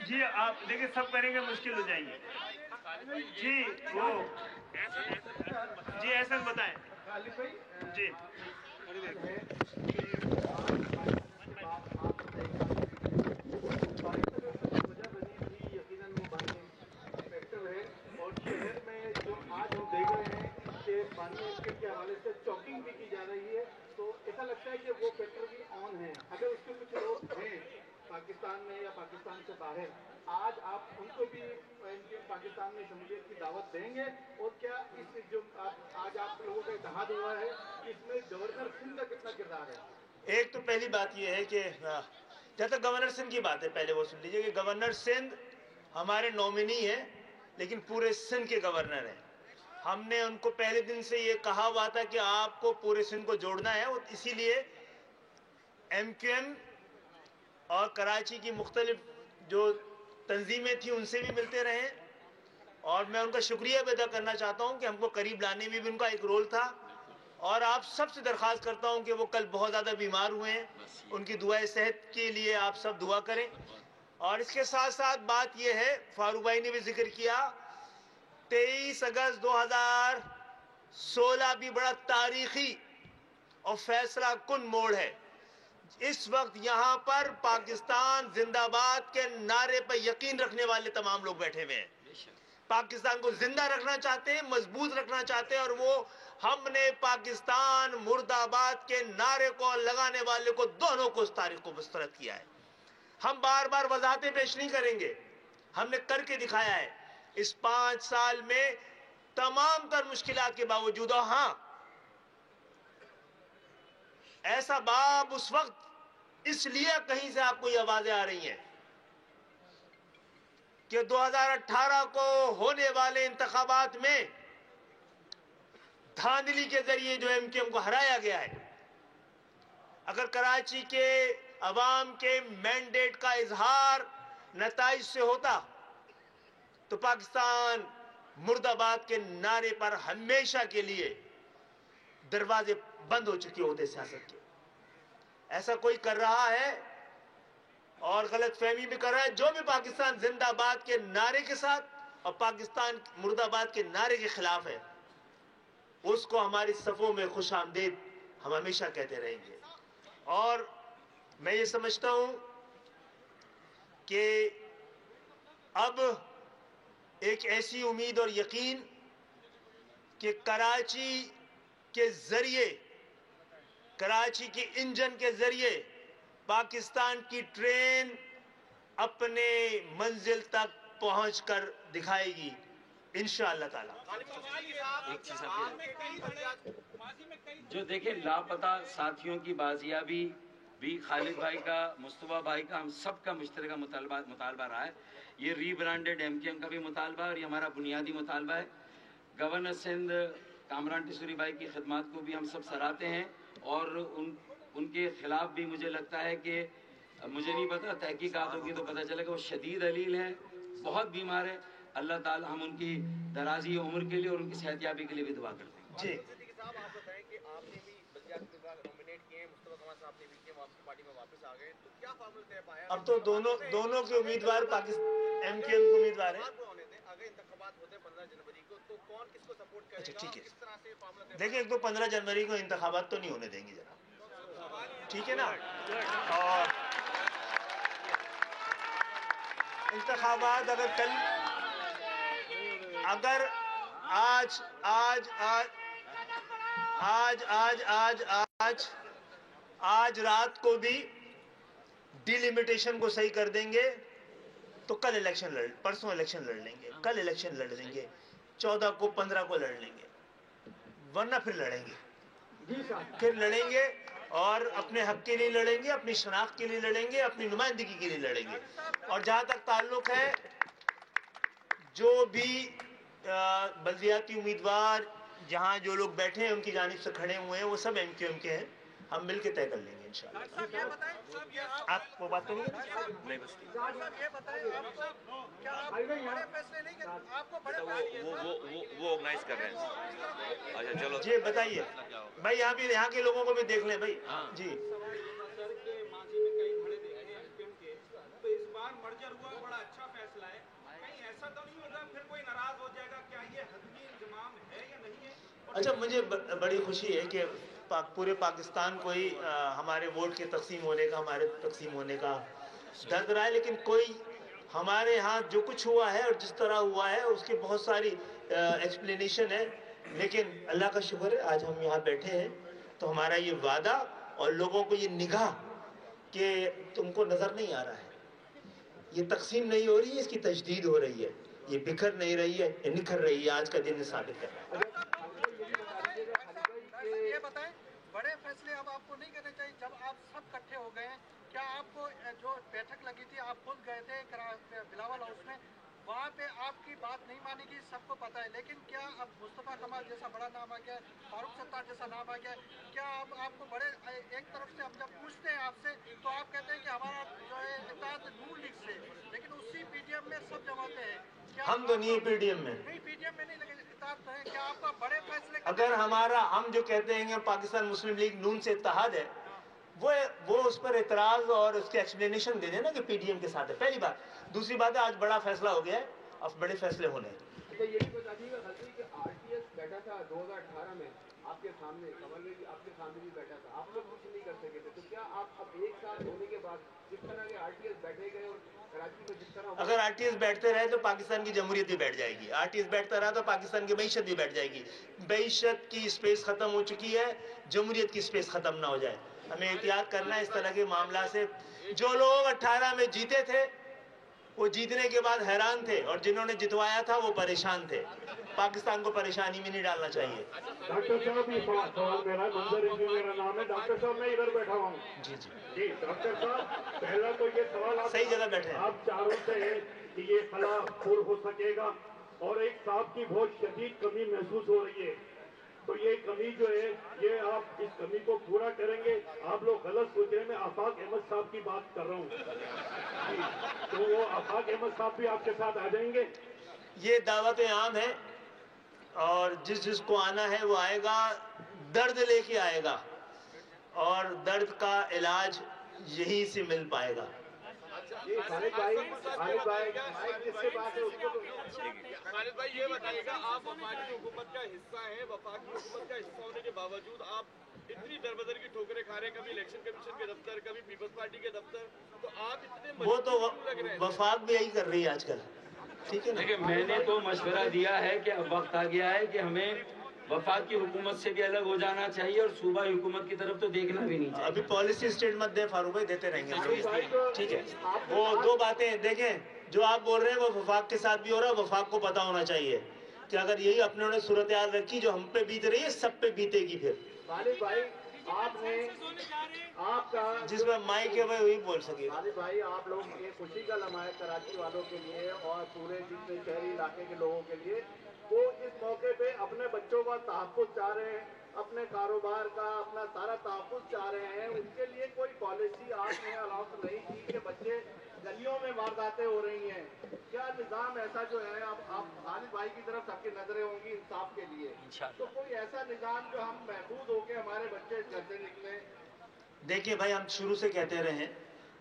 جی آپ دیکھیں سب کریں گے مشکل ہو جائیں گے. جی وہ جی احسن بتائیں. جی اور شہر میں جو آج ہم دیکھ رہے ہیں کہ پانی اسکٹ کے حوالے سے چاکنگ بھی کی جا رہی ہے تو ایسا لگتا ہے کہ وہ فیکٹر بھی آن ہے. اگر اس کے کچھ لوگ ہیں پاکستان میں یا پاکستان سے باہر, آج آپ ان کو بھی پاکستان میں شمولیت کی دعوت دیں گے؟ اور کیا اس جو آج آپ لوگوں کا اتحاد ہوا ہے اس میں گورنر سندھ کا کتنا کردار ہے؟ ایک تو پہلی بات یہ ہے کہ جب تک گورنر سندھ کی بات ہے پہلے وہ سن لیجئے کہ گورنر سندھ ہمارے نومینی ہیں لیکن پورے سندھ کے گورنر ہیں. ہم نے ان کو پہلے دن سے یہ کہا ہوا تھا کہ آپ کو پورے سندھ کو جوڑنا ہے, اور اسی لیے ایم کیو ایم اور کراچی کی مختلف جو تنظیمیں تھیں ان سے بھی ملتے رہے, اور میں ان کا شکریہ بھی ادا کرنا چاہتا ہوں کہ ہم کو قریب لانے میں بھی ان کا ایک رول تھا. اور آپ سب سے درخواست کرتا ہوں کہ وہ کل بہت زیادہ بیمار ہوئے ہیں, ان کی دعائیں صحت کے لیے آپ سب دعا کریں. اور اس کے ساتھ ساتھ بات یہ ہے, فاروق بھائی نے بھی ذکر کیا, 23 اگست 2016 بھی بڑا تاریخی اور فیصلہ کن موڑ ہے. اس وقت یہاں پر پاکستان زندہ باد کے نعرے پر یقین رکھنے والے تمام لوگ بیٹھے ہوئے ہیں. پاکستان کو زندہ رکھنا چاہتے ہیں, مضبوط رکھنا چاہتے ہیں, اور وہ ہم نے پاکستان مرد آباد کے نعرے کو لگانے والے کو دونوں کو اس تاریخ کو مسترد کیا ہے. ہم بار بار وضاحتیں پیش نہیں کریں گے, ہم نے کر کے دکھایا ہے اس 5 سال میں تمام تر مشکلات کے باوجود. اور ہاں, ایسا باب اس وقت اس لیے کہیں سے آپ کو یہ آوازیں آ رہی ہیں کہ 2018 کو ہونے والے انتخابات میں دھاندلی کے ذریعے جو ایم کیو ایم کو ہرایا گیا ہے, اگر کراچی کے عوام کے مینڈیٹ کا اظہار نتائج سے ہوتا تو پاکستان مرد آباد کے نعرے پر ہمیشہ کے لیے دروازے بند ہو چکے ہوتے سیاست کے. ایسا کوئی کر رہا ہے اور غلط فہمی بھی کر رہا ہے, جو بھی پاکستان زندہ باد کے نعرے کے ساتھ اور پاکستان مرد آباد کے نعرے کے خلاف ہے, اس کو ہماری صفوں میں خوش آمدید ہم ہمیشہ کہتے رہیں گے. اور میں یہ سمجھتا ہوں کہ اب ایک ایسی امید اور یقین کہ کراچی کے ذریعے, کراچی کے انجن کے ذریعے پاکستان کی ٹرین اپنے منزل تک پہنچ کر دکھائے گی انشاءاللہ تعالی. ایک چیز جو دیکھیں, لاپتہ ساتھیوں کی بازیابی بھی خالد بھائی کا, مصطفیٰ بھائی کا, ہم سب کا مشترکہ مطالبہ رہا ہے. یہ ری برانڈڈ ایم کیو ایم کا بھی مطالبہ ہے اور یہ ہمارا بنیادی مطالبہ ہے. گورنر سندھ کامران ٹیسوری بھائی کی خدمات کو بھی ہم سب سراہتے ہیں, اور ان کے خلاف بھی مجھے لگتا ہے کہ مجھے نہیں پتا, تحقیقات ہوگی تو پتہ چلے گا. وہ شدید علیل ہیں, بہت بیمار ہیں. اللہ تعالی ہم ان کی درازی عمر کے لیے اور ان کی صحت یابی کے لیے بھی دعا کرتے ہیں. جی صاحب آپ بتائیں کہ آپ نے بھی بلدیات امیدوار نومینیٹ کیے ہیں, مصطفیٰ کمال صاحب نے بھی کیے, وہ آپ کی پارٹی میں واپس آ گئے, تو کیا فارمول طے پایا؟ اب تو دونوں کے امیدوار پاکستان ایم کیو ایم کے امیدوار ہیں. اگر انتخابات ہوتے ہیں 15 جنوری کو تو کون کس کو سپورٹ کرے گا, ٹھیک ہے, کس طرح سے فارمولہ طے دیکھیں ایک تو 15 جنوری کو انتخابات تو نہیں ہونے دیں گے جناب, ٹھیک ہے نا. اور انتخابات اگر کل, اگر آج آج آج آج آج آج آج آج رات کو بھی ڈی لیمیٹیشن کو صحیح کر دیں گے تو کل الیکشن پرسوں الیکشن لڑ لیں گے, کل الیکشن لڑ لیں گے, 14 کو 15 کو لڑ لیں گے, ورنہ پھر لڑیں گے, اور اپنے حق کے لیے لڑیں گے, اپنی شناخت کے لیے لڑیں گے, اپنی نمائندگی کے لیے لڑیں گے. اور جہاں تک تعلق ہے جو بھی بلدیاتی امیدوار جہاں جو لوگ بیٹھے ہیں ان کی جانب سے کھڑے ہوئے ہیں وہ سب ایم کیو ایم کے ہیں, ہم مل کے طے کر لیں گے انشاءاللہ. صاحب یہ بتائیں صاحب یہ آپ وہ بات تو نہیں نہیں بس صاحب یہ بتائیں آپ کو کیا آپ بڑے فیصلے نہیں کرتے آپ کو بڑے وہ آرگنائز کر رہے ہیں. اچھا چلو جی بتائیے بھائی. یہاں کے لوگوں کو بھی دیکھ لیں بھائی. جی سر کے ماضی میں کئی دھڑے دیکھے ہیں MKM کے، تو اس بار مرجر ہوا بڑا اچھا فیصلہ ہے. کہیں ایسا تو نہیں ہوگا پھر کوئی ناراض ہو جائے گا؟ کیا یہ حتمی انضمام ہے یا نہیں ہے؟ اچھا مجھے بڑی خوشی ہے کہ پورے پاکستان کو ہی ہمارے ووٹ کے تقسیم ہونے کا ہمارے تقسیم ہونے کا درد رہا ہے، لیکن کوئی ہمارے یہاں جو کچھ ہوا ہے اور جس طرح ہوا ہے اس کی بہت ساری ایکسپلینیشن ہے. لیکن اللہ کا شکر ہے آج ہم یہاں بیٹھے ہیں تو ہمارا یہ وعدہ اور لوگوں کو یہ نگاہ کہ تم کو نظر نہیں آ رہا ہے، یہ تقسیم نہیں ہو رہی ہے، اس کی تجدید ہو رہی ہے، یہ بکھر نہیں رہی ہے، یہ نکھر رہی ہے. آج کا دن ثابت کر رہا ہے. یہ بتائیں بڑے فیصلے اب آپ کو نہیں کرنے چاہیے جب آپ سب کٹھے ہو گئے ہیں؟ کیا آپ کو جو بیٹھک لگی تھی آپ خود گئے تھے بلاول ہاؤس میں، وہاں پہ آپ کی بات نہیں مانی گئی سب کو پتہ ہے، لیکن کیا اب مصطفیٰ کمال جیسا بڑا نام آ گیا ہے، فاروق ستار جیسا نام آ گیا ہے، کیا اب آپ کو بڑے ایک طرف سے ہم جب پوچھتے ہیں آپ سے تو آپ کہتے ہیں کہ ہمارا جو ہے اتحاد نون لیگ سے، لیکن اسی PTM میں سب جماعتیں ہیں. ہم تو نہیں PTM میں. نہیں PTM میں نہیں، لیکن اتحاد تو ہے. کیا آپ کا بڑے فیصلے اگر ہم جو کہتے ہیں کہ پاکستان مسلم لیگ نون سے اتحاد ہے، وہ اس پر اعتراض اور اس کے ایکسپلینیشن دے دیں نا کہ PTM کے ساتھ ہے. پہلی بات. دوسری بات ہے آج بڑا فیصلہ ہو گیا ہے، اب بڑے فیصلے ہونے ہیں. اچھا یہ بھی بتا دیجیے گا کہ RTS بیٹھا تھا 2018 میں آپ کے سامنے، کمل بھائی آپ کے سامنے بھی بیٹھا تھا، آپ لوگ کچھ نہیں کر سکے تھے، تو کیا آپ اب ایک سال ہونے کے بعد جس طرح کے RTS بیٹھے گئے اور کراچی میں جس طرح اگر RTS بیٹھتے رہے تو پاکستان کی جمہوریت بھی بیٹھ جائے گی. RTS بیٹھتا رہا تو پاکستان کی معیشت بھی بیٹھ جائے گی. معیشت کی اسپیس ختم ہو چکی ہے، جمہوریت کی اسپیس ختم نہ ہو جائے. ہمیں احتیاط کرنا ہے اس طرح کے معاملات سے. جو لوگ 18 میں جیتے تھے وہ جیتنے کے بعد حیران تھے، اور جنہوں نے جتوایا تھا وہ پریشان تھے. پاکستان کو پریشانی میں نہیں ڈالنا چاہیے. ڈاکٹر صاحب یہ سوال میرا منظر انجو میرا نام ہے. ڈاکٹر صاحب میں ادھر بیٹھا ہوا ہوں. جی جی جی ڈاکٹر صاحب پہلا تو یہ سوال صحیح جگہ بیٹھے ہیں. آپ چاروں سے ہے کہ یہ خلا پر ہو سکے گا، اور ایک صاحب کی بہت شدید کمی محسوس ہو رہی ہے، تو یہ کمی جو ہے یہ آپ اس کمی کو پورا کریں گے؟ آپ لوگ غلط سوچ رہے ہیں، میں آفاق احمد صاحب کی بات کر رہا ہوں. جی تو وہ آفاق احمد صاحب بھی آپ کے ساتھ آ جائیں گے؟ یہ دعوت عام ہے اور جس کو آنا ہے وہ آئے گا، درد لے کے آئے گا، اور درد کا علاج یہیں سے مل پائے گا. خالد بھائی جس سے بات ہے اس کو خالد بھائی یہ بتائیے گا، آپ وفاقی حکومت کا حصہ ہیں، وفاقی حکومت کا حصہ ہونے کے باوجود آپ اتنی دربدر کی ٹھوکریں کھا رہے ہیں، کبھی الیکشن کمیشن کے دفتر، کبھی پیپلز پارٹی کے دفتر، تو آپ اتنے وہ تو مجبور لگ رہے ہیں. وفاق بھی یہی کر رہی ہے آج کل. ٹھیک ہے نا. دیکھیں میں نے تو مشورہ دیا ہے کہ اب وقت آ گیا ہے کہ ہمیں وفاق کی حکومت سے بھی الگ ہو جانا چاہیے اور صوبائی حکومت کی طرف تو دیکھنا بھی نہیں چاہیے. ابھی پالیسی اسٹیٹمنٹ دے فاروق بھائی، دیتے رہیں گے. ٹھیک ہے. وہ دو باتیں دیکھیں، جو آپ بول رہے ہیں وہ وفاق کے ساتھ بھی ہو رہا ہے. وفاق کو پتا ہونا چاہیے کہ اگر یہی اپنے نے صورتحال رکھی جو ہم پہ بیت رہی ہے سب پہ بیتے گی. پھر خالد بھائی آپ کا جس میں مائک ہے وہ وہی بول سکے. خالد بھائی آپ لوگ یہ خوشی کا لمحہ ہے کراچی والوں کے لیے اور پورے جتنے شہری علاقے کے لوگوں کے لیے. وہ اس موقع پہ اپنے بچوں کا تحفظ چاہ رہے ہیں، اپنے کاروبار کا اپنا سارا تحفظ چاہ رہے ہیں. ان کے لیے کوئی پالیسی آپ نے الاؤنس نہیں کی کہ بچے گلیوں میں وارداتیں ہو رہی ہیں. کیا نظام ایسا جو ہے آپ خالد بھائی کی طرف سب کی نظریں ہوں گی انصاف کے لیے، تو کوئی ایسا نظام جو ہم محفوظ ہو کے ہمارے بچے گھر سے نکلیں؟ دیکھیں بھائی، ہم شروع سے کہتے رہے ہیں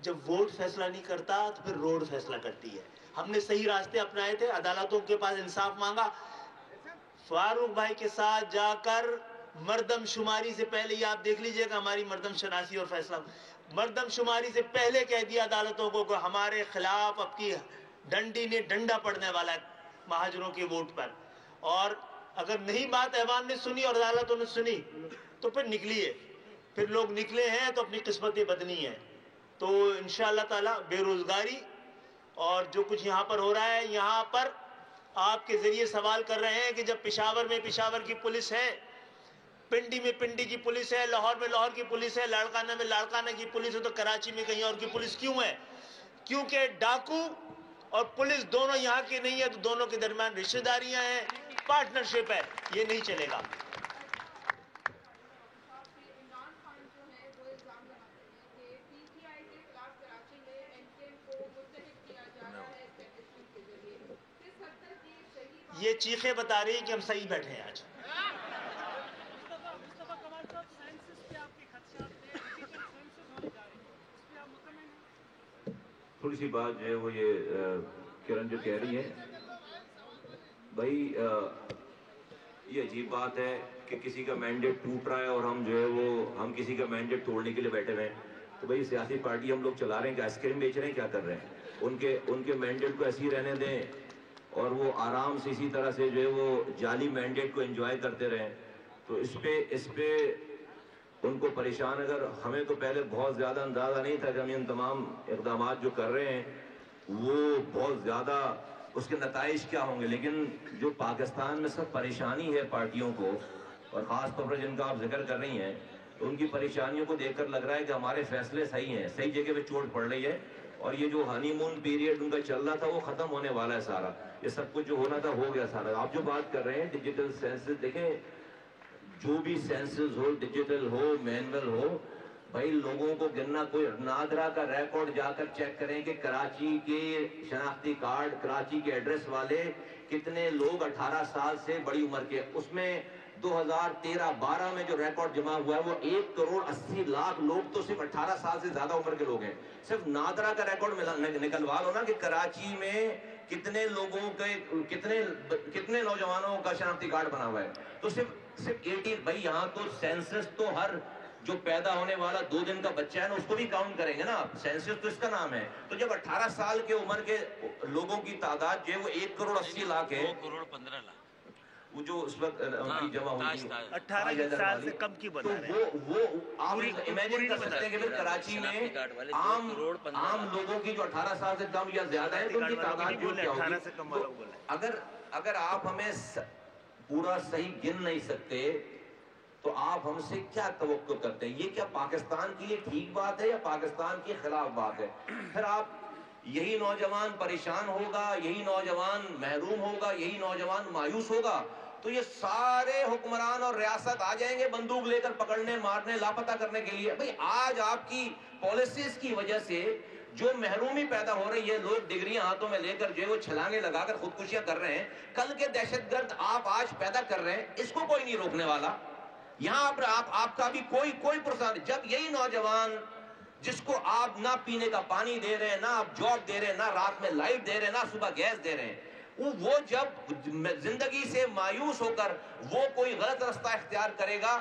جب ووٹ فیصلہ نہیں کرتا تو پھر روڈ فیصلہ کرتی ہے. ہم نے صحیح راستے اپنائے تھے، عدالتوں کے پاس انصاف مانگا. فاروق بھائی کے ساتھ جا کر مردم شماری سے پہلے ہی آپ دیکھ لیجئے گا ہماری مردم شناسی اور فیصلہ، مردم شماری سے پہلے کہہ دیا عدالتوں کو کہ ہمارے خلاف اب کی ڈنڈی نے ڈنڈا پڑنے والا ہے مہاجروں کے ووٹ پر. اور اگر نہیں بات ایوان نے سنی اور عدالتوں نے سنی تو پھر نکلیے. پھر لوگ نکلے ہیں تو اپنی قسمتیں بدنی ہیں. تو انشاءاللہ تعالی بے روزگاری اور جو کچھ یہاں پر ہو رہا ہے، یہاں پر آپ کے ذریعے سوال کر رہے ہیں کہ جب پشاور میں پشاور کی پولیس ہے، پنڈی میں پنڈی کی پولیس ہے، لاہور میں لاہور کی پولیس ہے، لاڑکانہ میں لاڑکانہ کی پولیس ہے، تو کراچی میں کہیں اور کی پولیس کیوں ہے؟ کیونکہ ڈاکو اور پولیس دونوں یہاں کی نہیں ہے، تو دونوں کے درمیان رشتہ داریاں ہیں، پارٹنرشپ ہے. یہ نہیں چلے گا. یہ چیخیں بتا رہی ہیں کہ ہم صحیح بیٹھے ہیں آج. تھوڑی سی بات جو ہے وہ یہ کرن جو کہہ رہی ہے بھائی، یہ عجیب بات ہے کہ کسی کا مینڈیٹ ٹوٹ رہا ہے اور ہم جو ہے وہ ہم کسی کا مینڈیٹ توڑنے کے لیے بیٹھے ہوئے ہیں. تو بھائی سیاسی پارٹی ہم لوگ چلا رہے ہیں کہ آئس کریم بیچ رہے ہیں، کیا کر رہے ہیں؟ ان کے مینڈیٹ کو ایسے ہی رہنے دیں اور وہ آرام سے اسی طرح سے جو ہے وہ جعلی مینڈیٹ کو انجوائے کرتے رہیں. تو اس پہ ان کو پریشان، اگر ہمیں تو پہلے بہت زیادہ اندازہ نہیں تھا کہ ہم ان تمام اقدامات جو کر رہے ہیں وہ بہت زیادہ اس کے نتائج کیا ہوں گے. لیکن جو پاکستان میں سب پریشانی ہے پارٹیوں کو، اور خاص طور پر جن کا آپ ذکر کر رہی ہیں، تو ان کی پریشانیوں کو دیکھ کر لگ رہا ہے کہ ہمارے فیصلے صحیح ہیں، صحیح جگہ پہ چوٹ پڑ رہی ہے، اور یہ جو ہنی مون پیریڈ ان کا چل رہا تھا وہ ختم ہونے والا ہے سارا. یہ سب کچھ جو ہونا تھا ہو گیا سارا. آپ جو بات کر رہے ہیں ڈیجیٹل سینسز، دیکھیں جو بھی سینسز ہو، ڈیجیٹل ہو، مینول ہو، بھائی لوگوں کو گننا، کوئی نادرا کا ریکارڈ جا کر چیک کریں کہ کراچی کے شناختی کارڈ، کراچی کے ایڈریس والے کتنے لوگ 18 سال سے بڑی عمر کے، اس میں 2013-12 میں جو ریکارڈ جمع ہوا ہے وہ 1,80,00,000 لوگ تو صرف 18 سال سے زیادہ عمر کے لوگ ہیں. صرف نادرا کا ریکارڈ نکلوا لو نا کہ کراچی میں کتنے لوگوں کے کتنے نوجوانوں کا شناختی کارڈ بنا ہوا ہے. تو صرف 18. بھائی یہاں تو سینسس تو ہر جو پیدا ہونے والا 2 دن کا بچہ ہے نا اس کو بھی کاؤنٹ کریں گے نا آپ. سینسس تو اس کا نام ہے. تو جب 18 سال کے عمر کے لوگوں کی تعداد جو ہے وہ 1,80,00,000 ہے، 1,15,00,000 وہ جو اس وقت ان کی جمع ہوئی تھی 18 سال سے کم کی بتا رہے ہیں. وہ آپ امیجن کر سکتے ہیں کہ پھر کراچی میں عام لوگوں کی جو 18 سال سے کم یا زیادہ ہے تو ان کی تعداد جو کیا ہوگی. اگر آپ ہمیں پورا صحیح گن نہیں سکتے تو آپ ہم سے کیا توقع کرتے ہیں؟ یہ کیا پاکستان کے لیے ٹھیک بات ہے یا پاکستان کے خلاف بات ہے؟ پھر آپ یہی نوجوان پریشان ہوگا، یہی نوجوان محروم ہوگا، یہی نوجوان مایوس ہوگا، تو یہ سارے حکمران اور ریاست آ جائیں گے بندوق لے کر پکڑنے، مارنے، لاپتہ کرنے کے لیے. بھئی آج آپ کی پالیسیز کی وجہ سے جو محرومی پیدا ہو رہی ہے، لوگ ڈگریاں ہاتھوں میں لے کر جو ہے وہ چھلانگیں لگا کر خودکشیاں کر رہے ہیں، کل کے دہشت گرد آپ آج پیدا کر رہے ہیں، اس کو کوئی نہیں روکنے والا. یہاں پر آپ کا بھی کوئی پرسان. جب یہی نوجوان جس کو آپ نہ پینے کا پانی دے رہے ہیں، نہ آپ جاب دے رہے ہیں، نہ رات میں لائٹ دے رہے ہیں، نہ صبح گیس دے رہے ہیں، وہ جب زندگی سے مایوس ہو کر وہ کوئی غلط رستہ اختیار کرے گا،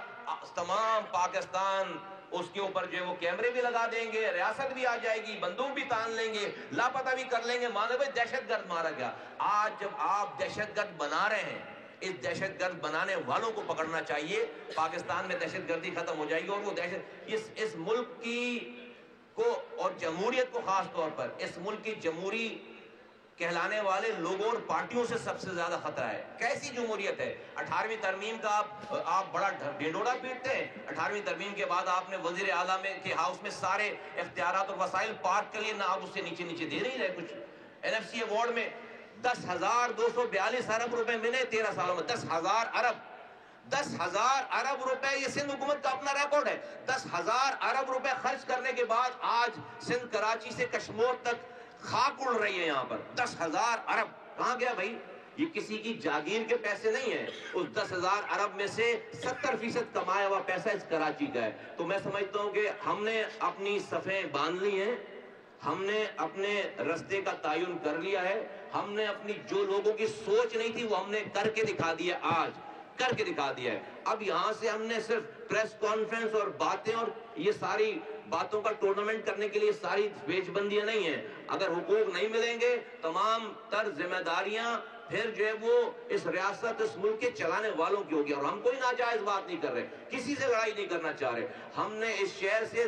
تمام پاکستان اس کے اوپر جو ہے وہ کیمرے بھی لگا دیں گے، ریاست بھی آ جائے گی، بندوق بھی تان لیں گے، لاپتہ بھی کر لیں گے، مانے بھائی دہشت گرد مارا گیا. آج جب آپ دہشت گرد بنا رہے ہیں، اس دہشت گرد بنانے والوں کو پکڑنا چاہیے. پاکستان میں دہشت گردی ختم ہو جائے گی، اور وہ دہشت اس ملک کی کو اور جمہوریت کو، خاص طور پر اس ملک کی جمہوری کہلانے والے لوگوں اور پارٹیوں سے سب سے زیادہ خطرہ ہے. کیسی جمہوریت ہے؟ 18ویں ترمیم کا آپ بڑا ڈھنڈورا پیٹتے ہیں. 18ویں ترمیم کے بعد آپ نے وزیر اعلیٰ کے ہاؤس میں سارے اختیارات اور وسائل پارک کے لیے نہ آپ اس سے نیچے دے نہیں رہے کچھ. NFC ایوارڈ میں 10,242 ارب روپے ملے 13 سالوں میں. 10,000 ارب روپے یہ سندھ حکومت کا اپنا ریکارڈ ہے. 10,000 ارب روپے خرچ کرنے کے بعد آج سندھ کراچی سے کشمیر تک خاک اڑ رہی ہے. یہاں پر 10,000 ارب کہاں گیا بھائی؟ یہ کسی کی جاگیر کے پیسے نہیں ہیں. اس 10,000 ارب میں سے 70% کمایا ہوا پیسہ اس کراچی کا ہے. تو میں سمجھتا ہوں کہ ہم نے اپنی صفیں باندھ لی ہیں، ہم نے اپنے رستے کا تعین کر لیا ہے. ہم نے اپنی جو لوگوں کی سوچ نہیں تھی وہ ہم نے کر کے دکھا دیا، آج کر کے دکھا دیا ہے. اب یہاں سے ہم نے صرف پریس کانفرنس اور باتیں اور یہ ساری باتوں کا ٹورنامنٹ کرنے کے لیے ساری بیچ بندیاں نہیں ہیں. اگر حقوق نہیں ملیں گے، تمام تر ذمہ داریاں پھر جو ہے وہ اس ریاست، اس ملک کے چلانے والوں کی ہوگی. اور ہم کوئی ناجائز بات نہیں کر رہے، کسی سے لڑائی نہیں کرنا چاہ رہے. ہم نے اس شہر سے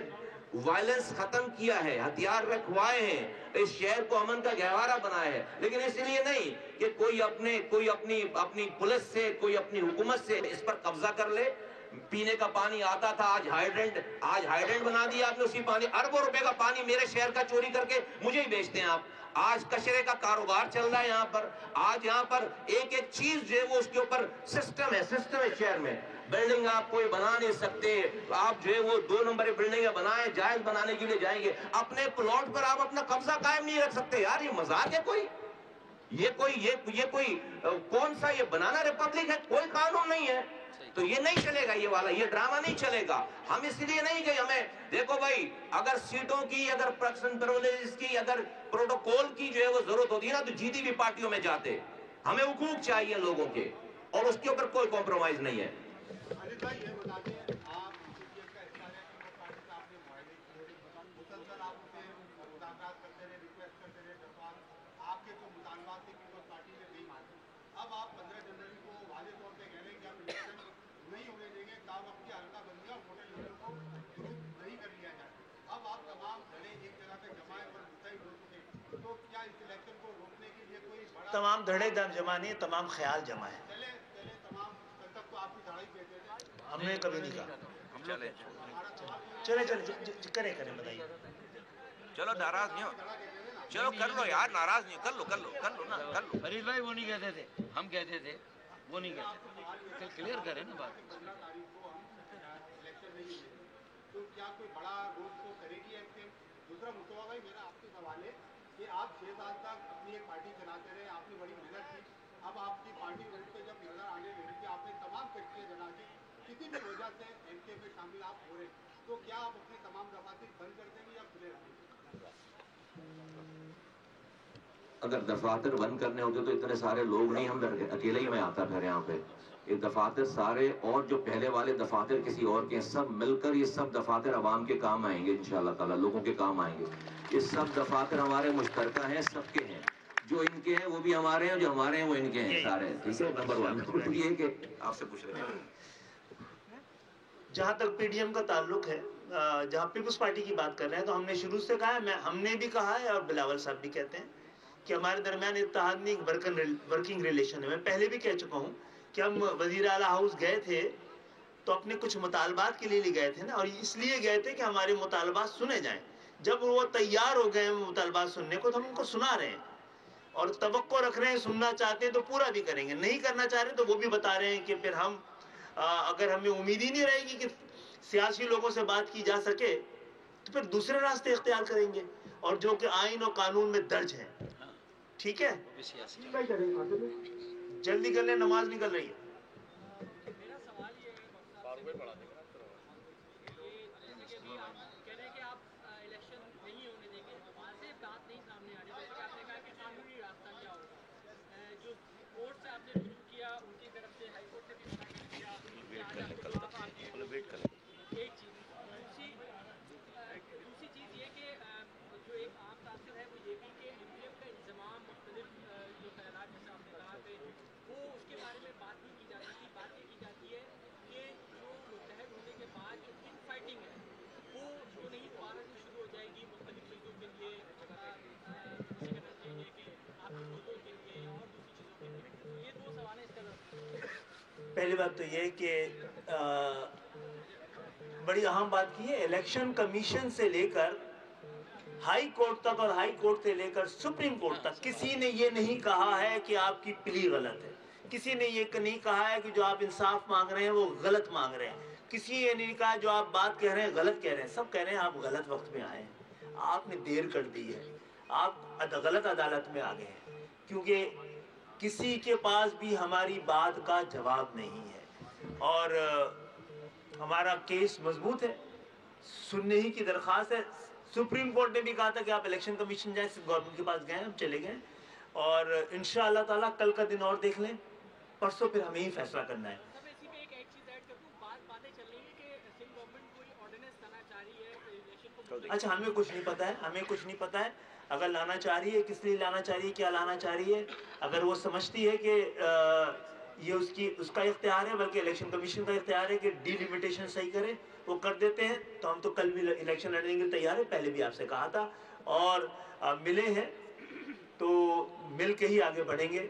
وائلنس ختم کیا ہے، ہتھیار رکھوائے ہیں، اس شہر کو امن کا گہوارہ بنایا ہے. لیکن اس لیے نہیں کہ کوئی اپنی پولیس سے، کوئی اپنی حکومت سے اس پر قبضہ کر لے. پینے کا پانی آتا تھا، آج ہائیڈرنٹ بنا دیا آپ نے. اسی پانی، اربوں روپے کا پانی میرے شہر کا چوری کر کے مجھے ہی بیچتے ہیں آپ. آج کچرے کا کاروبار چل رہا ہے یہاں پر. آج یہاں پر ایک چیز جو ہے وہ اس کے اوپر سسٹم ہے شہر میں. بلڈنگ آپ کوئی بنا نہیں سکتے. آپ جو ہے وہ 2 نمبر بلڈنگیں بنائیں، جائز بنانے کے لیے جائیں گے. اپنے پلاٹ پر آپ اپنا قبضہ قائم نہیں رکھ سکتے. یار یہ مذاق ہے کوئی؟ یہ کوئی کون سا یہ بنانا ریپبلک ہے؟ کوئی قانون نہیں ہے. تو یہ نہیں چلے گا، یہ والا یہ ڈرامہ نہیں چلے گا. ہم اس لیے نہیں کہ ہمیں دیکھو بھائی اگر سیٹوں کی، اگر پرسن پرولیجز کی، اگر پروٹوکول کی جو ہے وہ ضرورت ہوتی ہے نا تو جیتی بھی پارٹیوں میں جاتے. ہمیں حقوق چاہیے لوگوں کے، اور اس کے اوپر کوئی کمپرومائز نہیں ہے. علی بھائی یہ بتا دیں، آپ PPF کا حصہ رہے، پیپلز پارٹی سے آپ نے معاہدے کیے، مسلسل آپ اسے مذاکرات کرتے رہے، ریکویسٹ کرتے رہے، درخواست آپ کے جو مطالبات تھے پیپلز پارٹی نے نہیں مانے. اب آپ 15 جنوری کو واضح طور پہ کہہ رہے ہیں کہ ہم الیکشن نہیں ہونے دیں گے، تا وقت کی حلقہ بندی اور ووٹر لسٹوں کو درست نہیں کر لیا جائے. اب آپ تمام دھڑے ایک جگہ پہ جمع ہیں اور ڈسائڈ ہو چکے، تو کیا اس الیکشن کو روکنے کے لیے کوئی بڑا تمام دھڑے جمع نہیں، تمام خیال جمع ہے. چلے تمام کل تک تو آپ کی دھڑے کہتے تھے. ہم نے کبھی نہیں کہا. چلے کریں بتائیے. چلو ناراض نہیں ہو، چلو کر لو یار، ناراض نہیں، کر لو نا، کر لو. فرید بھائی وہ نہیں کہتے تھے، ہم کہتے تھے، وہ نہیں کہتے تھے. کلیئر کریں نا بات. 15 تاریخ کو ہم الیکشن نہیں ہوئے تو کیا کوئی بڑا رول تو کرے گی MKM؟ دوسرا مصطفیٰ بھائی میرا آپ سے سوال ہے کہ آپ 6 سال تک اپنی ایک پارٹی چلاتے رہے، آپ نے بڑی محنت کی، اب آپ کی پارٹی روڈ پہ جب نظر آنے لگی کہ آپ نے تمام کشتیاں جلا دی، کسی بھی وجہ سے MKM میں شامل آپ ہو رہے ہیں، تو کیا آپ اپنے تمام دفاتر بند کر دیں گے یا کھلے رکھیں گے؟ اگر دفاتر بند کرنے ہوتے تو اتنے سارے لوگ نہیں، ہم اکیلے ہی میں آتا پھر یہاں پہ. یہ دفاتر سارے اور جو پہلے والے دفاتر کسی اور کے سب مل کر یہ سب دفاتر عوام کے کام آئیں گے انشاءاللہ تعالی، لوگوں کے کام آئیں گے. یہ سب دفاتر ہمارے مشترکہ ہیں، سب کے ہیں، جو ان کے ہیں وہ بھی ہمارے ہیں، جو ہمارے ہیں وہ ان کے ہیں سارے. ٹھیک ہے، نمبر 1. یہ کہ آپ سے پوچھ رہے ہیں جہاں تک PDM کا تعلق ہے، جہاں پیپلز پارٹی کی بات کر رہے ہیں تو ہم نے شروع سے کہا ہے، ہم نے بھی کہا ہے اور بلاول صاحب بھی کہتے ہیں کہ ہمارے درمیان اتحاد نہیں، ایک ورکنگ ریلیشن ہے. میں پہلے بھی کہہ چکا ہوں کہ ہم وزیر اعلیٰ ہاؤس گئے تھے تو اپنے کچھ مطالبات کے لیے گئے تھے نا، اور اس لیے گئے تھے کہ ہمارے مطالبات سنے جائیں. جب وہ تیار ہو گئے مطالبات سننے کو تو ہم ان کو سنا رہے ہیں اور توقع رکھ رہے ہیں، سننا چاہتے ہیں تو پورا بھی کریں گے، نہیں کرنا چاہ رہے تو وہ بھی بتا رہے ہیں کہ پھر ہم اگر ہمیں امید ہی نہیں رہے گی کہ سیاسی لوگوں سے بات کی جا سکے تو پھر دوسرے راستے اختیار کریں گے، اور جو کہ آئین اور قانون میں درج ہیں. ٹھیک ہے، جلدی کر لیں، نماز نکل رہی ہے. میرا سوال یہ ہے ڈاکٹر صاحب کہ ابھی آپ کہہ رہے ہیں کہ آپ الیکشن نہیں ہونے دیں گے، وہاں سے بات نہیں سامنے آ رہی. جیسے کہ آپ نے کہا کہ قانونی راستہ کیا ہوگا، جو کورٹ سے آپ نے رجوع کیا ان کی طرف سے، ہائی کورٹ نے بھی منع کر دیا، ایک چیز. دوسری چیز یہ کہ جو ایک عام تاثر ہے وہ یہ بھی کہ MKM کا انضمام مختلف جو خیالات جیسے آپ نے کہا کہ وہ اس کے بارے میں بات نہیں کی جاتی تھی. بات یہ کی جاتی ہے کہ جو متحد ہونے کے بعد جو ان فائٹنگ ہے وہ تو نہیں دوبارہ سے شروع ہو جائے گی مختلف چیزوں کے لیے، جیسے کہنا چاہیے کہ آپ کی حدودوں کے لیے اور دوسری چیزوں کے لیے. تو یہ دو سوال ہیں اس کا. پہلی بات تو یہ کہ بڑی اہم بات کی ہے، الیکشن کمیشن سے لے کر ہائی کورٹ تک اور ہائی کورٹ سے لے کر سپریم کورٹ تک کسی نے یہ نہیں کہا ہے کہ آپ کی پلی غلط ہے، کسی نے یہ نہیں کہا ہے کہ جو آپ انصاف مانگ رہے ہیں وہ غلط مانگ رہے ہیں، کسی یہ نہیں کہا جو آپ بات کہہ رہے ہیں غلط کہہ رہے ہیں. سب کہہ رہے ہیں آپ غلط وقت میں آئے ہیں، آپ نے دیر کر دی ہے، آپ غلط عدالت میں آ گئے ہیں، کیونکہ کسی کے پاس بھی ہماری بات کا جواب نہیں ہے اور ہمارا کیس مضبوط ہے، سننے ہی کی درخواست ہے. سپریم کورٹ نے بھی کہا تھا کہ آپ الیکشن کمیشن جائیں، گورنمنٹ کے پاس گئے، ہم چلے گئے اور انشاءاللہ تعالیٰ کل کا دن اور دیکھ لیں، پرسوں پھر ہمیں ہی فیصلہ کرنا ہے. سب اسی پہ ایک چیز ایڈ کر دوں، باتیں چل رہی ہیں کہ سندھ گورنمنٹ کوئی آرڈیننس لانا چاہ رہی ہے الیکشن کو. اچھا، ہمیں کچھ نہیں پتا ہے، ہمیں کچھ نہیں پتا ہے. اگر لانا چاہ رہی ہے کس لیے لانا چاہ رہی ہے، کیا لانا چاہ رہی ہے، اگر وہ سمجھتی ہے کہ یہ اس کا اختیار ہے، بلکہ الیکشن کمیشن کا اختیار ہے کہ ڈی لیمیٹیشن صحیح کرے، وہ کر دیتے ہیں تو ہم تو کل بھی الیکشن لڑنے کے لیے تیار ہیں. پہلے بھی آپ سے کہا تھا اور ملے ہیں تو مل کے ہی آگے بڑھیں گے.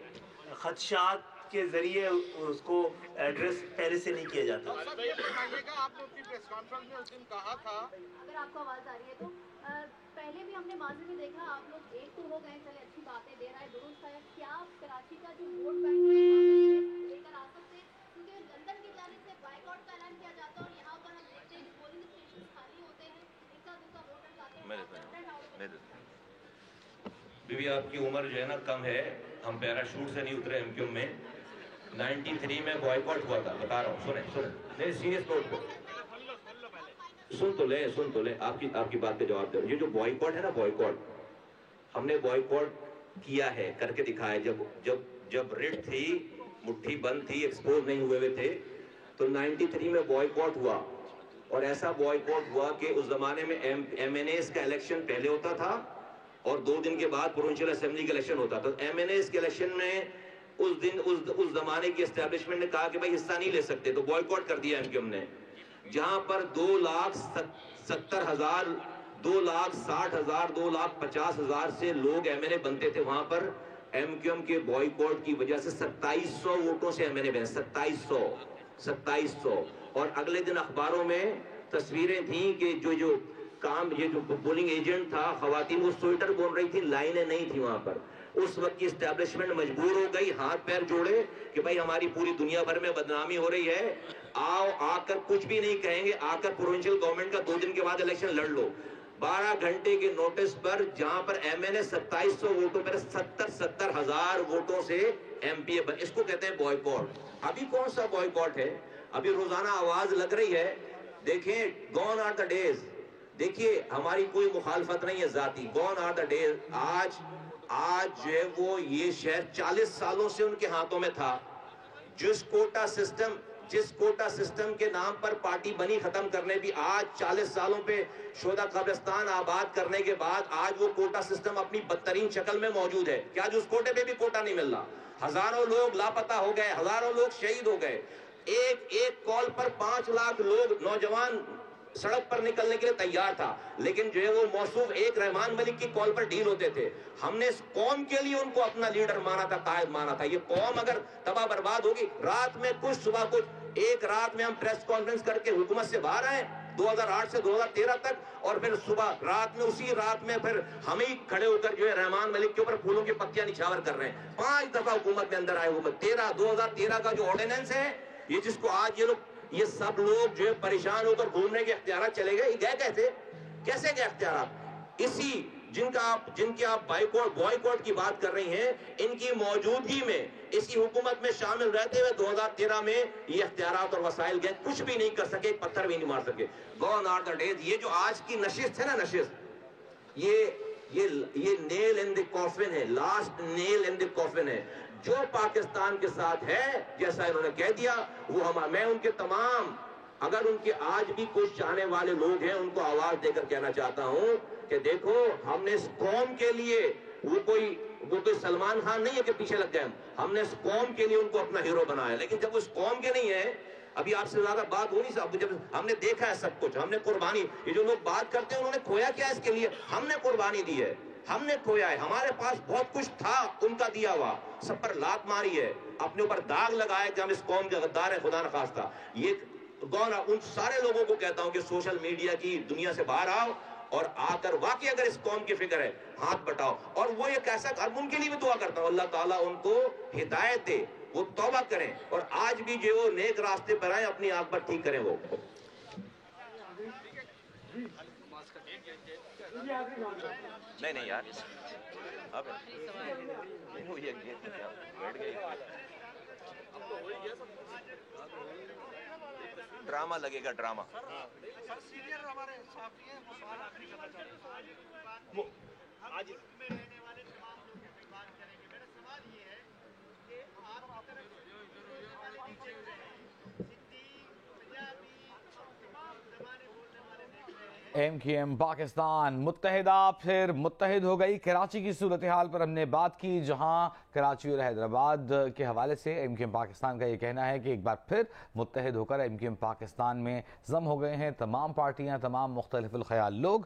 خدشات کے ذریعے اس کو ایڈریس پہلے سے نہیں کیا جاتا. سب یہ بتائیے گا، آپ نے اپنی پریس کانفرنس میں اس دن کہا تھا، اگر آپ کو آواز آ رہی ہے تو پہلے بھی ہم نے ماضی میں دیکھا آپ لوگ ایک تو ہو گئے، چلے اچھی باتیں دے رہا ہے، درست ہے. کیا آپ کراچی کا جو ووٹ بینک لے کر آ سکتے ہیں، کیونکہ لندن کی جانب سے بائیکاٹ کا اعلان کیا جاتا ہے اور یہاں پر ہم دیکھتے ہیں کہ پولنگ اسٹیشن خالی ہوتے ہیں، ایک دوسرا ووٹر آتے ہیں. بیوی آپ کی عمر جو ہے نا کم ہے، ہم پیراشوٹ سے نہیں اترے MQM میں. 93 میں بوائیکاٹ ہوا تھا, بتا رہا ہوں, سنیں نہیں, سیریس نوٹ پہ سن تو لیں آپ کی بات کا جواب دے. یہ جو بوائیکاٹ ہے نا, بوائیکاٹ ہم نے بوائیکاٹ کیا ہے, کر کے دکھایا. جب ریڈ تھی, مٹھی بند تھی, ایکسپوز نہیں ہوئے تھے, تو 93 میں بوائیکاٹ ہوا. اور ایسا بوائیکاٹ ہوا کہ اس زمانے میں MNAs کا الیکشن پہلے ہوتا تھا اور 2 دن کے بعد پروونشل اسمبلی کا الیکشن ہوتا تھا. MNAs کے الیکشن میں اس زمانے کی اسٹیبلشمنٹ نے کہا کہ بھائی حصہ نہیں لے سکتے, تو بوائیکاٹ کر دیا MQM نے. جہاں پر 2,70,000, 2,60,000, 2,50,000 سے لوگ MNA بنتے تھے, وہاں پر MQM کے بوائیکاٹ کی وجہ سے 2700 ووٹوں سے MNA بنے. 2700. اور اگلے دن اخباروں میں تصویریں تھیں کہ جو پولنگ ایجنٹ تھا, خواتین وہ سویٹر بون رہی تھی, لائنیں نہیں تھی وہاں پر. اس وقت کی اسٹیبلشمنٹ مجبور ہو گئی, ہاتھ پیر جوڑے کہ بھائی ہماری پوری دنیا بھر میں بدنامی ہو رہی ہے, آ کر کچھ بھی نہیں کہیں گے, آ کر پروونشل گورنمنٹ کا 2 دن کے بعد الیکشن لڑ لو. 12 گھنٹے کے نوٹس پر, جہاں پر MNA 2700 ووٹوں پر 70,000 ووٹوں سے MPA بن. اس کو کہتے ہیں بوائیکاٹ. ابھی کون سا بوائیکاٹ ہے؟ ابھی روزانہ آواز لگ رہی ہے. دیکھیں, گون آر دا ڈیز. دیکھیے, ہماری کوئی مخالفت نہیں ہے ذاتی, گون آر دا ڈیز. آج جو ہے وہ یہ شہر 40 سالوں سے ان کے ہاتھوں میں تھا. جس کوٹا سسٹم کے نام پر پارٹی بنی ختم کرنے بھی, آج 40 سالوں پہ شہداء قبرستان آباد کرنے کے بعد آج وہ کوٹا سسٹم اپنی بدترین شکل میں موجود ہے. کیا جو اس کوٹے پہ بھی کوٹا نہیں مل رہا؟ ہزاروں لوگ لاپتہ ہو گئے, ہزاروں لوگ شہید ہو گئے. ایک کال پر 5 لاکھ لوگ, نوجوان سڑک پر نکلنے کے لیے تیار تھا, لیکن جو ہے وہ موصوف ایک رحمان ملک کی کال پر ڈیل ہوتے تھے. ہم نے اس قوم کے لیے ان کو اپنا لیڈر مانا تھا, قائد مانا تھا. یہ قوم اگر تباہ برباد ہوگی, رات میں کچھ صبح کچھ, ایک رات میں ہم پریس کانفرنس کر کے حکومت سے باہر آئے 2008 سے 2013 تک, اور پھر صبح رات میں, اسی رات میں پھر ہم ہی کھڑے ہو کر جو ہے رحمان ملک کے اوپر پھولوں کی پتیاں نچھاور کر رہے ہیں. 5 دفعہ حکومت میں اندر آئے. حکومت 2013 کا جو آرڈیننس ہے, یہ جس کو آج یہ سب لوگ جو ہے پریشان ہو کر گھومنے کے اختیارات چلے گئے, یہ گئے کیسے گئے اختیارات؟ اسی جن کے آپ بوائیکاٹ کی بات کر رہی ہیں, ان کی موجودگی میں, اسی حکومت میں شامل رہتے ہوئے 2013 میں یہ اختیارات اور وسائل گئے, کچھ بھی نہیں کر سکے, ایک پتھر بھی نہیں مار سکے. Gone are the days. یہ جو آج کی نشست ہے نا, نشست, یہ نیل ان دی کافن ہے, لاسٹ نیل ان دی کافن ہے. جو پاکستان کے ساتھ ہے, جیسا انہوں نے کہہ دیا, وہ میں ان کے تمام, اگر ان کے آج بھی کچھ چاہنے والے لوگ ہیں, ان کو آواز دے کر کہنا چاہتا ہوں کہ دیکھو, ہم نے اس قوم کے لیے, وہ کوئی سلمان خان نہیں ہے کہ پیچھے لگ جائیں, ہم نے اس قوم کے لیے ان کو اپنا ہیرو بنایا. لیکن جب اس قوم کے نہیں ہے, ابھی آپ سے زیادہ بات ہو نہیں سکتی. جب ہم نے دیکھا ہے سب کچھ, ہم نے قربانی, یہ جو لوگ بات کرتے ہیں انہوں نے کھویا کیا اس کے لیے؟ ہم نے قربانی دی ہے, ہم نے کھویا ہے. ہمارے پاس بہت کچھ تھا ان کا دیا ہوا, سب پر لات ماری ہے, اپنے اوپر داغ لگایا کہ ہم اس قوم کے غدار ہیں, خدا نخواستہ. یہ ان سارے لوگوں کو کہتا ہوں کہ سوشل میڈیا کی دنیا سے باہر آؤ, اور آ کر واقعی اگر اس قوم کی فکر ہے, ہاتھ بٹاؤ. اور وہ یہ کیسا, ان کے لیے بھی دعا کرتا ہوں, اللہ تعالیٰ ان کو ہدایت دے, وہ توبہ کریں, اور آج بھی جو وہ نیک راستے پر آئیں, اپنی آنکھ پر ٹھیک کریں. وہ نہیں یار, اب ڈرامہ لگے گا, ڈرامہ. سر سینئر ہمارے صحافی ہیں, وہ سوال آخری کرنا چاہتے ہیں. آج میں رہنے والے تمام لوگ کی بات کریں گے. میرا سوال یہ ہے کہ آپ والے نیچے سندھی, پنجابی, تمام زبانیں بولنے والے دیکھ رہے ہیں. MQM پاکستان متحدہ پھر متحد ہو گئی. کراچی کی صورتحال پر ہم نے بات کی, جہاں کراچی اور حیدرآباد کے حوالے سے MQM پاکستان کا یہ کہنا ہے کہ ایک بار پھر متحد ہو کر MQM پاکستان میں ضم ہو گئے ہیں تمام پارٹیاں, تمام مختلف الخیال لوگ. اب